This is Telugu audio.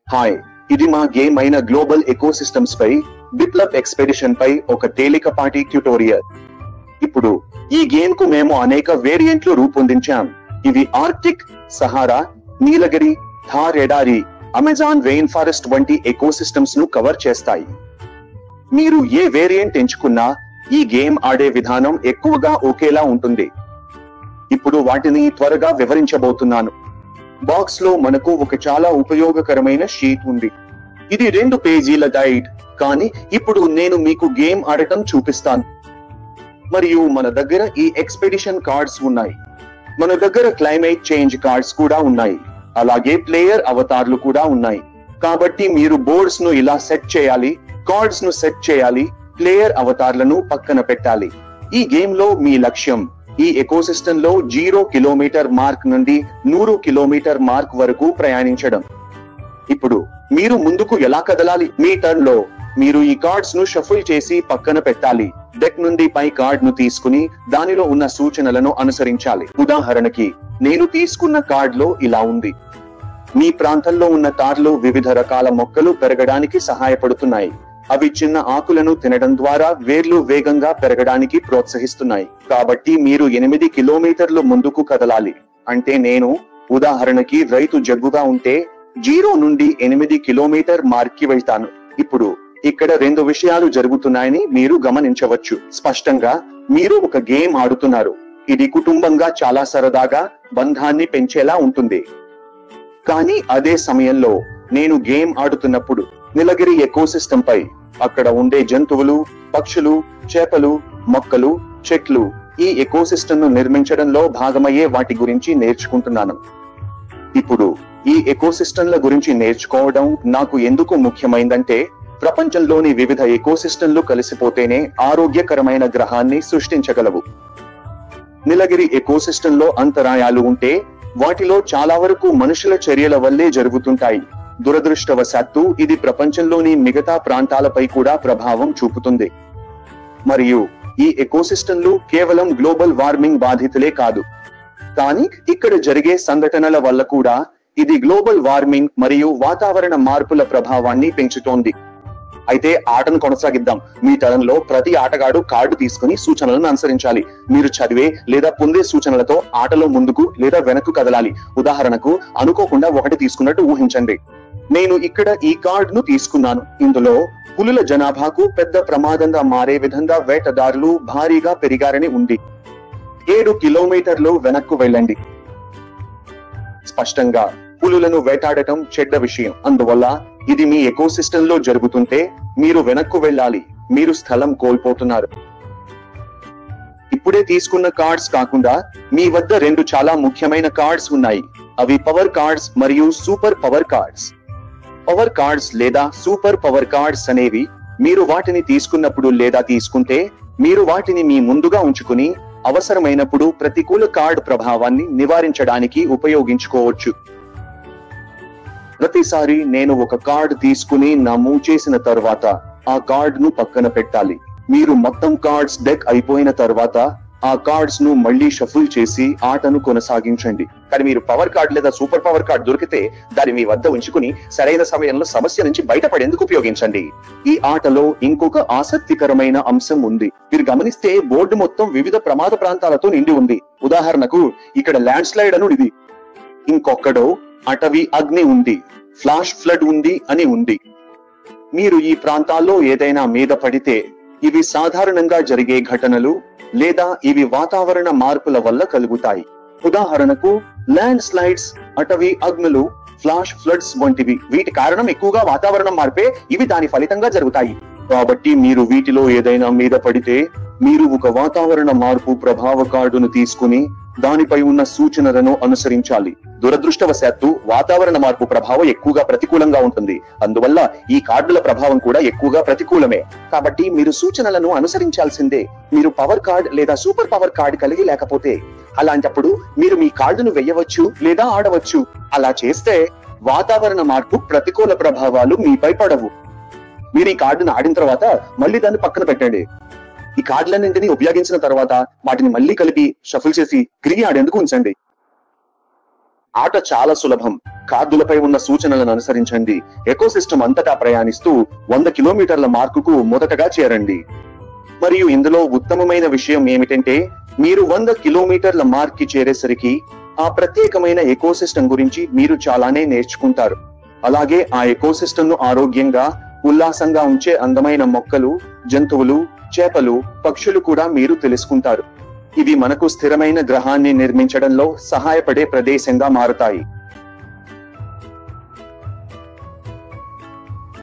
హాయ్, ఇది మా గేమ్ అయిన గ్లోబల్ ఎకోసిస్టమ్స్ పై బిప్లబ్ ఎక్స్పెడిషన్ పై ఒక తేలికపాటి ట్యుటోరియల్. ఇప్పుడు ఈ గేమ్ కు మేము అనేక వేరియంట్లు రూపొందించాం. ఇవి ఆర్క్టిక్, సహారా, నీలగిరి, థార్ ఎడారి, అమెజాన్ రెయిన్ ఫారెస్ట్ వంటి ఎకోసిస్టమ్స్ ను కవర్ చేస్తాయి. మీరు ఏ వేరియంట్ ఎంచుకున్నా ఈ గేమ్ ఆడే విధానం ఎక్కువగా ఒకేలా ఉంటుంది. ఇప్పుడు వాటిని త్వరగా వివరించబోతున్నాను. బాక్స్ లో మనకు ఒక చాలా ఉపయోగకరమైన షీట్ ఉంది. ఇది 2 పేజీల గైడ్, కానీ ఇప్పుడు నేను మీకు గేమ్ ఆడటం చూపిస్తాను. మరియు మన దగ్గర ఈ ఎక్స్పెడిషన్ కార్డ్స్ ఉన్నాయి. మన దగ్గర క్లైమేట్ చేంజ్ కార్డ్స్ కూడా ఉన్నాయి. అలాగే ప్లేయర్ అవతార్లు కూడా ఉన్నాయి. కాబట్టి మీరు బోర్డ్స్ ను ఇలా సెట్ చేయాలి, కార్డ్స్ ను సెట్ చేయాలి, ప్లేయర్ అవతార్లను పక్కన పెట్టాలి. ఈ గేమ్ లో మీ లక్ష్యం ఈ ఎకోసిస్టమ్ లో 0 కిలోమీటర్ మార్క్ నుండి 100 కిలోమీటర్ మార్క్ వరకు ప్రయాణించడం. ఇప్పుడు మీరు ముందుకు ఎలా కదలాలి? మీ టర్న్ లో మీరు ఈ కార్డ్స్ ను షఫుల్ చేసి పక్కన పెట్టాలి. డెక్ నుండి పై కార్డ్ ను తీసుకుని దానిలో ఉన్న సూచనలను అనుసరించాలి. ఉదాహరణకి నేను తీసుకున్న కార్డ్ లో ఇలా ఉంది. మీ ప్రాంతంలో ఉన్న తార్లు వివిధ రకాల మొక్కలు పెరగడానికి సహాయపడుతున్నాయి. అవి చిన్న ఆకులను తినడం ద్వారా వేర్లు వేగంగా పెరగడానికి ప్రోత్సహిస్తున్నాయి. కాబట్టి మీరు 8 కిలోమీటర్లు ముందుకు కదలాలి. అంటే నేను ఉదాహరణకి రైతు జగ్గుగా ఉంటే 0 నుండి 8 కిలోమీటర్ మార్క్ కి వెళ్తాను. ఇప్పుడు ఇక్కడ 2 విషయాలు జరుగుతున్నాయని మీరు గమనించవచ్చు. స్పష్టంగా మీరు ఒక గేమ్ ఆడుతున్నారు. ఇది కుటుంబంగా చాలా సరదాగా బంధాన్ని పెంచేలా ఉంటుంది. కానీ అదే సమయంలో నేను గేమ్ ఆడుతున్నప్పుడు నీలగిరి ఎకోసిస్టమ్ పై అక్కడ ఉండే జంతువులు, పక్షులు, చేపలు, మొక్కలు, చెట్లు ఈ ఎకోసిస్టమ్ ను నిర్మించడంలో భాగమయ్యే వాటి గురించి నేర్చుకుంటున్నాను. ఇప్పుడు ఈ ఎకోసిస్టమ్ల గురించి నేర్చుకోవడం నాకు ఎందుకు ముఖ్యమైందంటే ప్రపంచంలోని వివిధ ఎకోసిస్టమ్లు కలిసిపోతేనే ఆరోగ్యకరమైన గ్రహాన్ని సృష్టించగలవు. నీలగిరి ఎకోసిస్టమ్ లో అంతరాయాలు ఉంటే వాటిలో చాలా వరకు మనుషుల చర్యల వల్లే జరుగుతుంటాయి. దురదృష్టవశాత్తు ఇది ప్రపంచంలోని మిగతా ప్రాంతాలపై కూడా ప్రభావం చూపుతుంది. మరియు ఈ ఎకోసిస్టమ్లు కేవలం గ్లోబల్ వార్మింగ్ బాధితులే కాదు, కానీ ఇక్కడ జరిగే సంఘటనల వల్ల కూడా ఇది గ్లోబల్ వార్మింగ్ మరియు వాతావరణ మార్పుల ప్రభావాన్ని పెంచుతోంది. అయితే ఆటను కొనసాగిద్దాం. మీ టర్న్ లో ప్రతి ఆటగాడు కార్డు తీసుకుని సూచనలను అనుసరించాలి. మీరు చదివే లేదా పొందే సూచనలతో ఆటలో ముందుకు లేదా వెనక్కు కదలాలి. ఉదాహరణకు అనుకోకుండా 1 తీసుకున్నట్టు ఊహించండి. నేను ఇక్కడ ఈ కార్డ్ ను తీసుకున్నాను. ఇందులో పులుల జనాభాకు పెద్ద ప్రమాదంగా మారే విధంగా వేటదారులు భారీగా పెరిగారని ఉంది. 7 కిలోమీటర్లు వెనక్కు వెళ్ళండి. స్పష్టంగా పులులను వేటాడటం చెడ్డ విషయం. అందువల్ల ఇది మీ ఎకోసిస్టమ్ లో జరుగుతుంటే మీరు వెనక్కు వెళ్ళాలి. మీరు స్థలం కోల్పోతున్నారు. ఇప్పుడే తీసుకున్న కార్డ్స్ కాకుండా మీ వద్ద 2 చాలా ముఖ్యమైన కార్డ్స్ ఉన్నాయి. అవి పవర్ కార్డ్స్ మరియు super power cards. Power cards లేదా సూపర్ పవర్ కార్డ్స్ అనేవి మీరు వాటిని తీసుకున్నప్పుడు లేదా తీసుకుంటే మీరు వాటిని మీ ముందుగా ఉంచుకుని అవసరమైనప్పుడు ప్రతికూల కార్డ్ ప్రభావాన్ని నివారించడానికి ఉపయోగించుకోవచ్చు. ప్రతిసారి నేను ఒక కార్డ్ తీసుకుని మూవ్ చేసిన తర్వాత ఆ కార్డ్ ను పక్కన పెట్టాలి. మీరు మొత్తం కార్డ్స్ డెక్ అయిపోయిన తర్వాత ఆ కార్డ్స్ ను మళ్ళీ షఫుల్ చేసి ఆటను కొనసాగించండి. కానీ మీరు పవర్ కార్డ్ లేదా సూపర్ పవర్ కార్డ్ దొరికితే దాన్ని మీ వద్ద ఉంచుకుని సరైన సమయంలో సమస్య నుంచి బయటపడేందుకు ఉపయోగించండి. ఈ ఆటలో ఇంకొక ఆసక్తికరమైన అంశం ఉంది. మీరు గమనిస్తే బోర్డు మొత్తం వివిధ ప్రమాద ప్రాంతాలతో నిండి ఉంది. ఉదాహరణకు ఇక్కడ ల్యాండ్ స్లైడ్ అని ఉంది, ఇంకొకడో అటవీ అగ్ని ఉంది, ఫ్లాష్ ఫ్లడ్ ఉంది అని ఉంది. మీరు ఈ ప్రాంతాల్లో ఏదైనా మీద పడితే ఇవి సాధారణంగా జరిగే ఘటనలు లేదా ఇవి వాతావరణ మార్పుల వల్ల కలుగుతాయి. ఉదాహరణకు ల్యాండ్ స్లైడ్స్, అటవీ అగ్నులు, ఫ్లాష్ ఫ్లడ్స్ వంటివి. వీటి కారణం ఎక్కువగా వాతావరణం మార్పే. ఇవి దాని ఫలితంగా జరుగుతాయి. కాబట్టి మీరు వీటిలో ఏదైనా మీద పడితే మీరు ఒక వాతావరణ మార్పు ప్రభావ కార్డును తీసుకుని దానిపై ఉన్న సూచనలను అనుసరించాలి. దురదృష్టవశాత్తు వాతావరణ మార్పు ప్రభావం ఎక్కువగా ప్రతికూలంగా ఉంటుంది. అందువల్ల ఈ కార్డుల ప్రభావం కూడా ఎక్కువగా ప్రతికూలమే. కాబట్టి మీరు సూచనలను అనుసరించాల్సిందే. మీరు పవర్ కార్డ్ లేదా సూపర్ పవర్ కార్డ్ కలిగి లేకపోతే అలాంటప్పుడు మీరు మీ కార్డును వెయ్యవచ్చు లేదా ఆడవచ్చు. అలా చేస్తే వాతావరణ మార్పు ప్రతికూల ప్రభావాలు మీపై పడవు. మీరు ఈ కార్డును ఆడిన తర్వాత మళ్ళీ దాన్ని పక్కన పెట్టండి. ఈ కార్డులన్నింటినీ ఉపయోగించిన తర్వాత వాటిని మళ్ళీ కలిపి షఫుల్ చేసి తిరిగి ఆడేందుకు ఉంచండి. ఆట చాలా సులభం. కార్డులపై ఉన్న సూచనలను అనుసరించండి. ఎకోసిస్టమ్ అంతటా ప్రయాణిస్తూ 100 కిలోమీటర్ల మార్కుకు మొదటగా చేరండి. మరియు ఇందులో ఉత్తమమైన విషయం ఏమిటంటే, మీరు 100 కిలోమీటర్ల మార్క్ కి చేరేసరికి ఆ ప్రత్యేకమైన ఎకోసిస్టమ్ గురించి మీరు చాలానే నేర్చుకుంటారు. అలాగే ఆ ఎకోసిస్టమ్ ను ఆరోగ్యంగా, ఉల్లాసంగా ఉంచే అందమైన మొక్కలు, జంతువులు, చేపలు, పక్షులు కూడా మీరు తెలుసుకుంటారు. ఇవి మనకు స్థిరమైన గ్రహాన్ని నిర్మించడంలో సహాయపడే ప్రదేశంగా మారుతాయి.